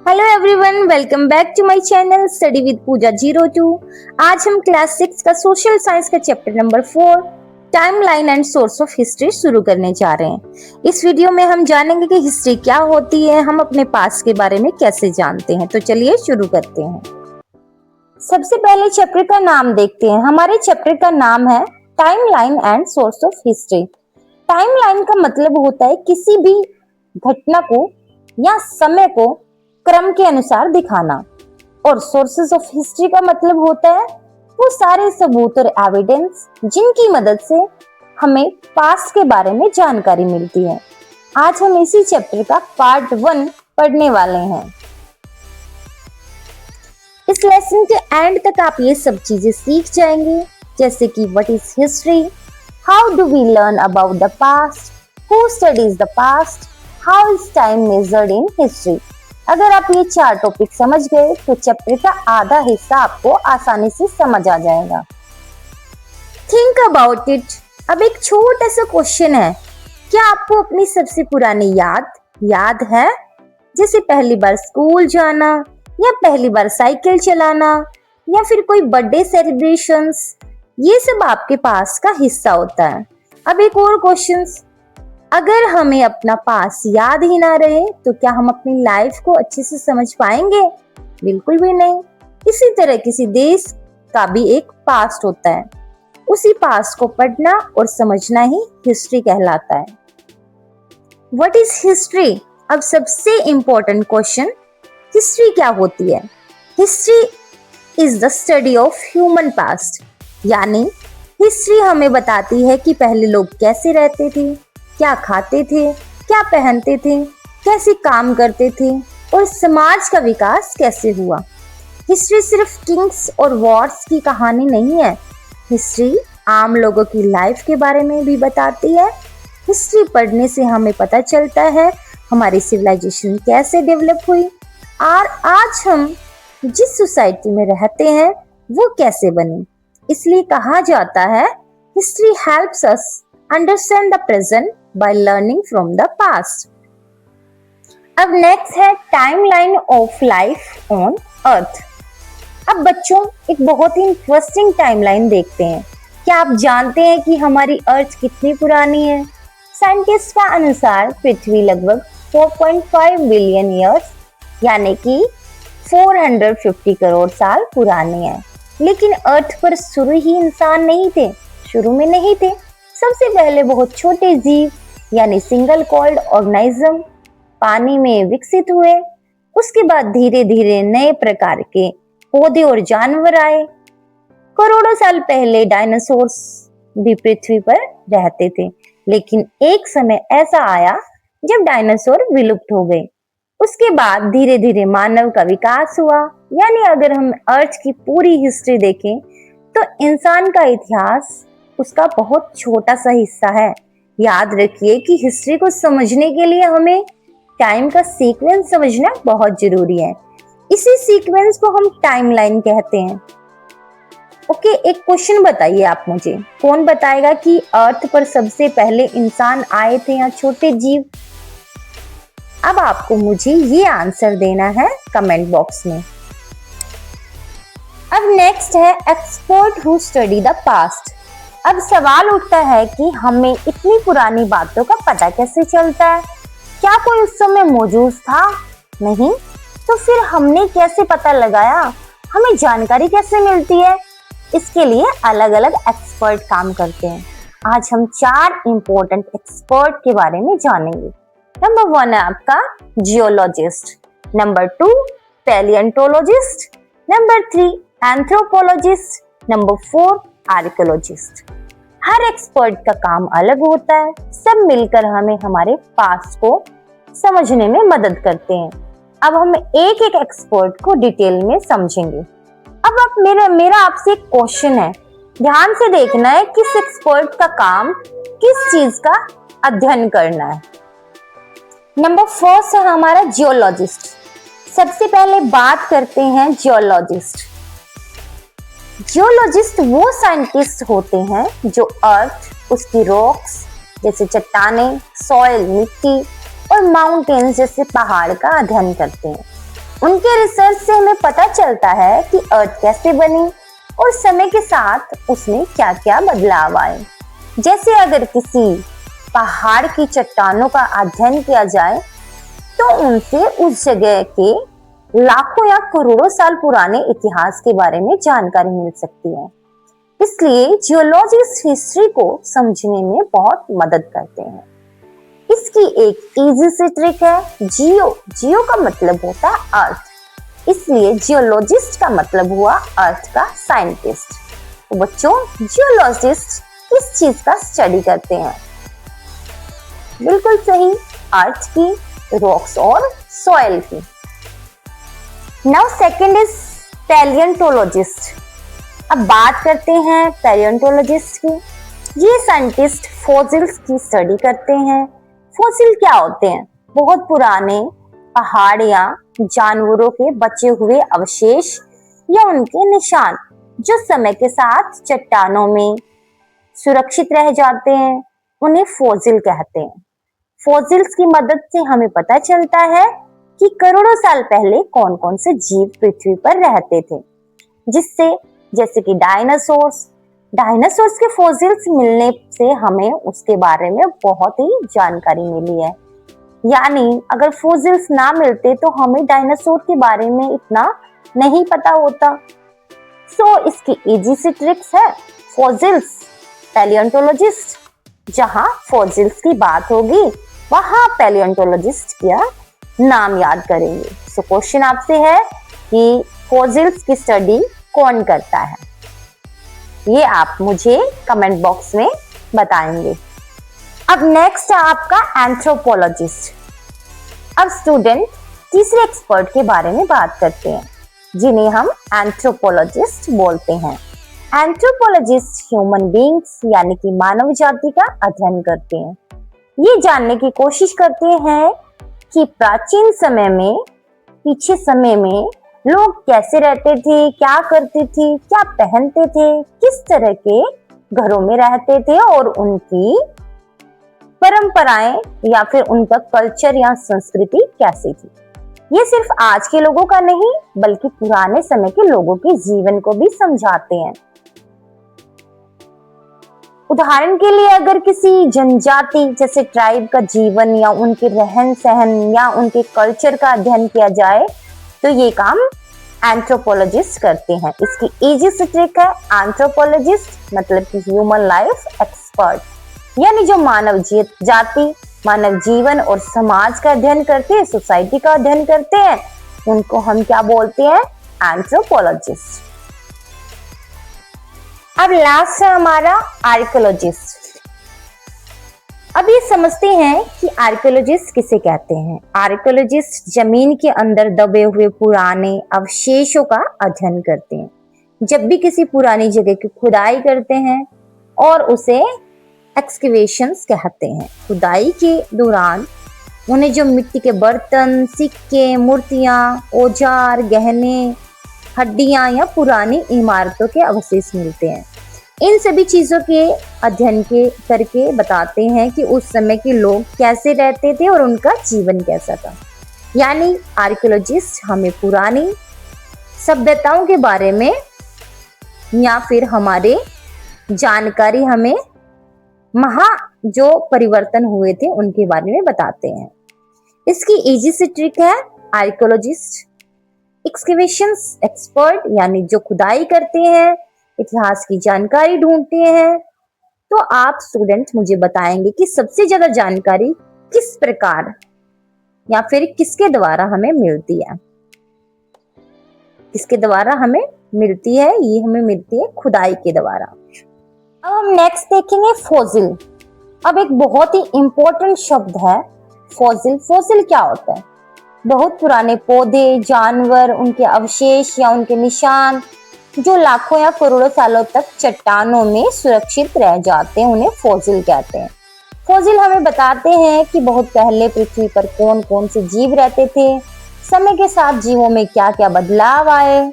Hello everyone, welcome back to my channel study with Pooja 02। आज हम class 6 का social science का chapter number 4 timeline and source of history शुरू करने जा रहे हैं। इस वीडियो में हम जानेंगे कि हिस्ट्री क्या होती है, हम अपने पास्ट के बारे में कैसे जानते हैं। तो चलिए शुरू करते हैं। सबसे पहले चैप्टर का नाम देखते हैं। हमारे चैप्टर का नाम है timeline and source of history. Timeline का मतलब होता है किसी भी घटना को या समय को क्रम के अनुसार दिखाना, और सोर्सेस ऑफ हिस्ट्री का मतलब होता है वो सारे सबूत और एविडेंस जिनकी मदद से हमें पास्ट के बारे में जानकारी मिलती है। आज हम इसी चैप्टर का पार्ट 1 पढ़ने वाले हैं। इस लेसन के एंड तक आप ये सब चीजें सीख जाएंगे, जैसे कि what is history, how do we learn about the past, who studies the past, how is time measured in history. अगर आप ये 4 टॉपिक समझ गए तो चैप्टर का आधा हिस्सा आपको आसानी से समझ आ जाएगा। Think about it. अब एक छोटा सा क्वेश्चन है, क्या आपको अपनी सबसे पुरानी याद है? जैसे पहली बार स्कूल जाना, या पहली बार साइकिल चलाना, या फिर कोई बर्थडे सेलिब्रेशंस, ये सब आपके पास का हिस्सा होता है। अब एक और क्वेश्चन, अगर हमें अपना पास याद ही ना रहे तो क्या हम अपनी लाइफ को अच्छे से समझ पाएंगे? बिल्कुल भी नहीं। इसी तरह किसी देश का भी एक पास्ट होता है, उसी पास्ट को पढ़ना और समझना ही हिस्ट्री कहलाता है। What is history? अब सबसे इंपॉर्टेंट क्वेश्चन, हिस्ट्री क्या होती है? History is the study of human past, यानी हिस्ट्री हमें बताती है कि पहले लोग कैसे रहते थे, क्या खाते थे, क्या पहनते थे, कैसे काम करते थे, और समाज का विकास कैसे हुआ। हिस्ट्री सिर्फ किंग्स और वॉर्स की कहानी नहीं है, हिस्ट्री आम लोगों की लाइफ के बारे में भी बताती है। हिस्ट्री पढ़ने से हमें पता चलता है हमारी सिविलाइजेशन कैसे डेवलप हुई और आज हम जिस सोसाइटी में रहते हैं वो कैसे बनी। इसलिए कहा जाता है history helps us understand the present by learning from the past. अब नेक्स्ट है timeline of life on earth. अब बच्चों एक बहुत ही इंटरेस्टिंग टाइमलाइन देखते हैं। क्या आप जानते हैं कि हमारी अर्थ कितनी पुरानी है? साइंटिस्ट का अनुसार पृथ्वी लगभग 4.5 बिलियन ईयर्स यानी कि 450 करोड़ साल पुरानी है। लेकिन अर्थ पर शुरू ही इंसान नहीं थे, शुरू में नहीं थे। सबसे पहले बहुत छोटे जीव यानी सिंगल कॉल्ड ऑर्गेनिज्म पानी में विकसित हुए। उसके बाद धीरे धीरे नए प्रकार के पौधे और जानवर आए। करोड़ों साल पहले डायनासोर्स भी पृथ्वी पर रहते थे, लेकिन एक समय ऐसा आया जब डायनासोर विलुप्त हो गए। उसके बाद धीरे धीरे मानव का विकास हुआ। यानी अगर हम अर्थ की पूरी हिस्ट्री देखें तो इंसान का इतिहास उसका बहुत छोटा सा हिस्सा है। याद रखिए कि हिस्ट्री को समझने के लिए हमें टाइम का सीक्वेंस समझना बहुत जरूरी है। इसी सीक्वेंस को हम टाइमलाइन कहते हैं। ओके, एक क्वेश्चन बताइए आप मुझे, कौन बताएगा कि अर्थ पर सबसे पहले इंसान आए थे या छोटे जीव? अब आपको मुझे ये आंसर देना है कमेंट बॉक्स में। अब नेक्स्ट है expert who study the past. अब सवाल उठता है कि हमें इतनी पुरानी बातों का पता कैसे चलता है? क्या कोई उस समय मौजूद था? नहीं। तो फिर हमने कैसे पता लगाया? हमें जानकारी कैसे मिलती है? इसके लिए अलग अलग एक्सपर्ट काम करते हैं। आज हम 4 इंपॉर्टेंट एक्सपर्ट के बारे में जानेंगे। नंबर 1 है आपका geologist, number 2 palaeontologist, number 3 anthropologist, number 4 archaeologist. हर एक्सपर्ट का काम अलग होता है, सब मिलकर हमें हमारे पास्ट को समझने में मदद करते हैं। अब हम एक एक एक्सपर्ट को डिटेल में समझेंगे। अब आप मेरा आपसे एक क्वेश्चन है, ध्यान से देखना है किस एक्सपर्ट का काम किस चीज का अध्ययन करना है। नंबर 1 है हमारा जियोलॉजिस्ट। सबसे पहले बात करते हैं जियोलॉजिस्ट। जियोलॉजिस्ट वो साइंटिस्ट होते हैं जो अर्थ, उसकी रॉक्स जैसे चट्टानें, सॉइल मिट्टी और माउंटेन्स जैसे पहाड़ का अध्ययन करते हैं। उनके रिसर्च से हमें पता चलता है कि अर्थ कैसे बनी और समय के साथ उसमें क्या क्या बदलाव आए। जैसे अगर किसी पहाड़ की चट्टानों का अध्ययन किया जाए तो उनसे उस जगह के लाखों या करोड़ों साल पुराने इतिहास के बारे में जानकारी मिल सकती है। इसलिए जियोलॉजिस्ट हिस्ट्री को समझने में बहुत मदद करते हैं। इसकी एक इजी सी ट्रिक है, जियो का मतलब होता है अर्थ, इसलिए जियोलॉजिस्ट का मतलब हुआ अर्थ का साइंटिस्ट। तो बच्चों, जियोलॉजिस्ट किस चीज का स्टडी करते हैं? बिल्कुल सही, अर्थ की, रॉक्स और सॉइल की। Now second is palaeontologist. अब बात करते हैं पैलियोंटोलॉजिस्ट की। ये साइंटिस्ट फॉसिल्स की स्टडी करते हैं। फॉसिल क्या होते हैं? बहुत पुराने पहाड़ या जानवरों के बचे हुए अवशेष या उनके निशान जो समय के साथ चट्टानों में सुरक्षित रह जाते हैं, उन्हें फॉसिल कहते हैं। फॉसिल्स की मदद से हमें पता चलता है कि करोड़ों साल पहले कौन कौन से जीव पृथ्वी पर रहते थे, जैसे कि डायनासोर्स के फॉसिल्स मिलने से हमें उसके बारे में बहुत ही जानकारी मिली है। यानी अगर फॉसिल्स ना मिलते तो हमें डायनासोर के बारे में इतना नहीं पता होता। सो इसकी इजी सी ट्रिक्स है, फॉसिल्स, पैलियोंटोलॉजिस्ट। जहां फॉसिल्स की बात होगी वहां पैलियोंटोलॉजिस्ट का नाम याद करेंगे। सो क्वेश्चन आपसे है कि फॉसिल्स की स्टडी कौन करता है? ये आप मुझे कमेंट बॉक्स में बताएंगे। अब नेक्स्ट है आपका एंथ्रोपोलॉजिस्ट। अब स्टूडेंट तीसरे एक्सपर्ट के बारे में बात करते हैं, जिन्हें हम एंथ्रोपोलॉजिस्ट बोलते हैं। एंथ्रोपोलॉजिस्ट ह्यूमन बीइंग्स यानी कि मानव जाति का अध्ययन करते हैं। ये जानने की कोशिश करते हैं कि प्राचीन समय में, पीछे समय में लोग कैसे रहते थे, क्या करते थे, क्या पहनते थे, किस तरह के घरों में रहते थे और उनकी परंपराएं या फिर उनका कल्चर या संस्कृति कैसी थी। ये सिर्फ आज के लोगों का नहीं बल्कि पुराने समय के लोगों के जीवन को भी समझाते हैं। उदाहरण के लिए अगर किसी जनजाति जैसे ट्राइब का जीवन या उनके रहन सहन या उनके कल्चर का अध्ययन किया जाए तो ये काम एंथ्रोपोलॉजिस्ट करते हैं। इसकी इजी सी ट्रिक है, एंथ्रोपोलॉजिस्ट मतलब कि ह्यूमन लाइफ एक्सपर्ट, यानी जो मानव जाति, मानव जीवन और समाज का अध्ययन करते हैं, सोसाइटी का अध्ययन करते हैं, उनको हम क्या बोलते हैं? एंथ्रोपोलॉजिस्ट। अब लास्ट है हमारा आर्कियोलॉजिस्ट। अब ये समझते हैं कि आर्कियोलॉजिस्ट किसे कहते हैं। आर्कियोलॉजिस्ट जमीन के अंदर दबे हुए पुराने अवशेषों का अध्ययन करते हैं। जब भी किसी पुरानी जगह की खुदाई करते हैं और उसे एक्सकेवेशंस कहते हैं। खुदाई के दौरान उन्हें जो मिट्टी के बर्तन, सिक्के, मूर्तियां, औजार, गहने, हड्डियां या पुरानी इमारतों के अवशेष मिलते हैं। इन सभी चीजों के अध्ययन करके बताते हैं कि उस समय के लोग कैसे रहते थे और उनका जीवन कैसा था। यानी आर्कियोलॉजिस्ट हमें पुरानी सभ्यताओं के बारे में या फिर हमारे जानकारी हमें जो परिवर्तन हुए थे उनके बारे में बताते हैं। इसकी इजी सी ट्रिक है, आर्कियोलॉजिस्ट एक्सकेवेशंस एक्सपर्ट यानी जो खुदाई करते हैं, इतिहास की जानकारी ढूंढते हैं। तो आप स्टूडेंट मुझे बताएंगे कि सबसे ज्यादा जानकारी किस प्रकार या फिर किसके द्वारा हमें मिलती है? किसके द्वारा हमें मिलती है? ये हमें मिलती है खुदाई के द्वारा। अब हम नेक्स्ट देखेंगे फॉसिल। अब एक बहुत ही इंपॉर्टेंट शब्द है फॉसिल। फॉसिल क्या होता है? बहुत पुराने पौधे, जानवर, उनके अवशेष या उनके निशान जो लाखों या करोड़ों सालों तक चट्टानों में सुरक्षित रह जाते हैं, उन्हें फॉसिल कहते हैं। फॉसिल हमें बताते हैं कि बहुत पहले पृथ्वी पर कौन कौन से जीव रहते थे, समय के साथ जीवों में क्या क्या बदलाव आए।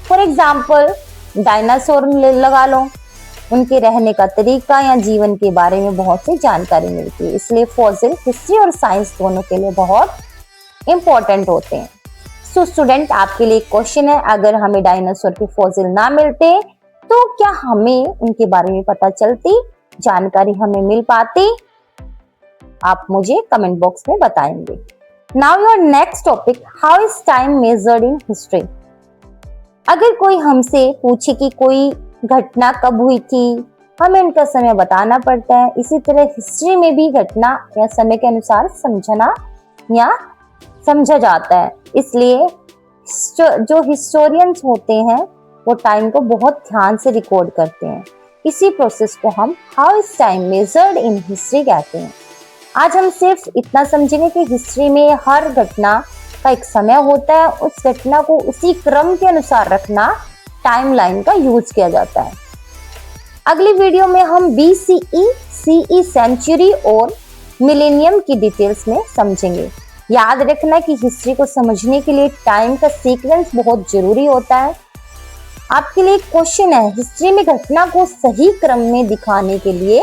फॉर एग्जाम्पल डायनासोर लगा लो, उनके रहने का तरीका या जीवन के बारे में बहुत सी जानकारी मिलती है। इसलिए फॉसिल हिस्ट्री और साइंस दोनों के लिए बहुत इंपॉर्टेंट होते हैं। सो स्टूडेंट, आपके लिए एक क्वेश्चन है, अगर हमें डायनासोर के फॉसिल ना मिलते तो क्या हमें उनके बारे में पता चलती, जानकारी हमें मिल पाती? आप मुझे कमेंट बॉक्स में बताएंगे। Now your next topic, how is time measured in history. अगर कोई हमसे पूछे कि कोई घटना कब हुई थी, हमें उनका समय बताना पड़ता है। इसी तरह हिस्ट्री में भी घटना या समय के अनुसार समझना या समझा जाता है। इसलिए जो हिस्टोरियंस होते हैं वो टाइम को बहुत ध्यान से रिकॉर्ड करते हैं। इसी प्रोसेस को हम how is time measured in history कहते हैं। आज हम सिर्फ इतना समझेंगे कि हिस्ट्री में हर घटना का एक समय होता है, उस घटना को उसी क्रम के अनुसार रखना टाइमलाइन का यूज किया जाता है। अगली वीडियो में हम BCE, CE सेंचुरी और मिलेनियम की डिटेल्स में समझेंगे। याद रखना कि हिस्ट्री को समझने के लिए टाइम का सीक्वेंस बहुत जरूरी होता है। आपके लिए एक क्वेश्चन है, हिस्ट्री में घटना को सही क्रम में दिखाने के लिए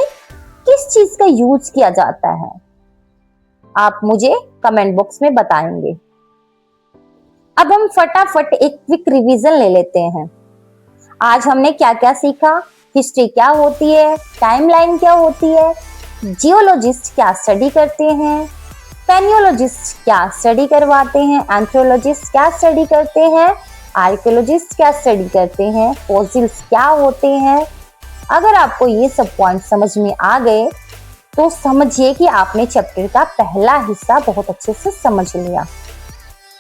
किस चीज का यूज किया जाता है? आप मुझे कमेंट बॉक्स में बताएंगे। अब हम फटाफट एक क्विक रिवीजन ले लेते हैं। आज हमने क्या क्या सीखा, हिस्ट्री क्या होती है, टाइमलाइन क्या होती है, जियोलॉजिस्ट क्या स्टडी करते हैं, पेनियोलॉजिस्ट क्या स्टडी करवाते हैं, एंथ्रोलॉजिस्ट क्या स्टडी करते हैं, आर्कियोलॉजिस्ट क्या स्टडी करते हैं, फॉसिल्स क्या होते हैं। अगर आपको ये सब पॉइंट समझ में आ गए तो समझिए कि आपने चैप्टर का पहला हिस्सा बहुत अच्छे से समझ लिया।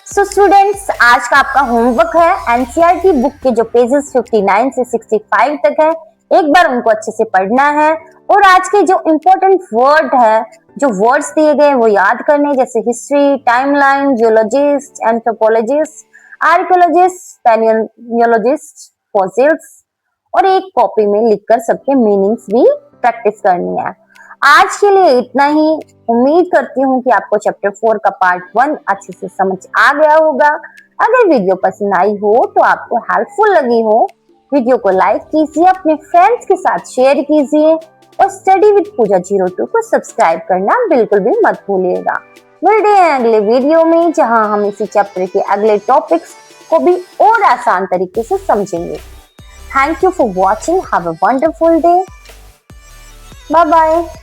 सो स्टूडेंट्स, आज का आपका होमवर्क है एनसीईआरटी बुक के जो पेजेस 59 से 65 तक है, एक बार उनको अच्छे से पढ़ना है और आज के जो इम्पोर्टेंट वर्ड है, जो वर्ड्स दिए गए वो याद करने, जैसे history, timeline, geologist, anthropologist, archaeologist, palaeontologist, fossils, और एक कॉपी में लिखकर सबके मीनिंग्स भी प्रैक्टिस करनी है। आज के लिए इतना ही। उम्मीद करती हूँ कि आपको चैप्टर 4 का पार्ट 1 अच्छे से समझ आ गया होगा। अगर वीडियो पसंद आई हो तो आपको हेल्पफुल लगी हो, वीडियो को लाइक कीजिए, अपने फ्रेंड्स के साथ शेयर कीजिए और स्टडी विद पूजा 02 को सब्सक्राइब करना बिल्कुल भी मत भूलिएगा। मिलते हैं अगले वीडियो में, जहां हम इसी चैप्टर के अगले टॉपिक्स को भी और आसान तरीके से समझेंगे। Thank you for watching. Have a wonderful day. Bye bye.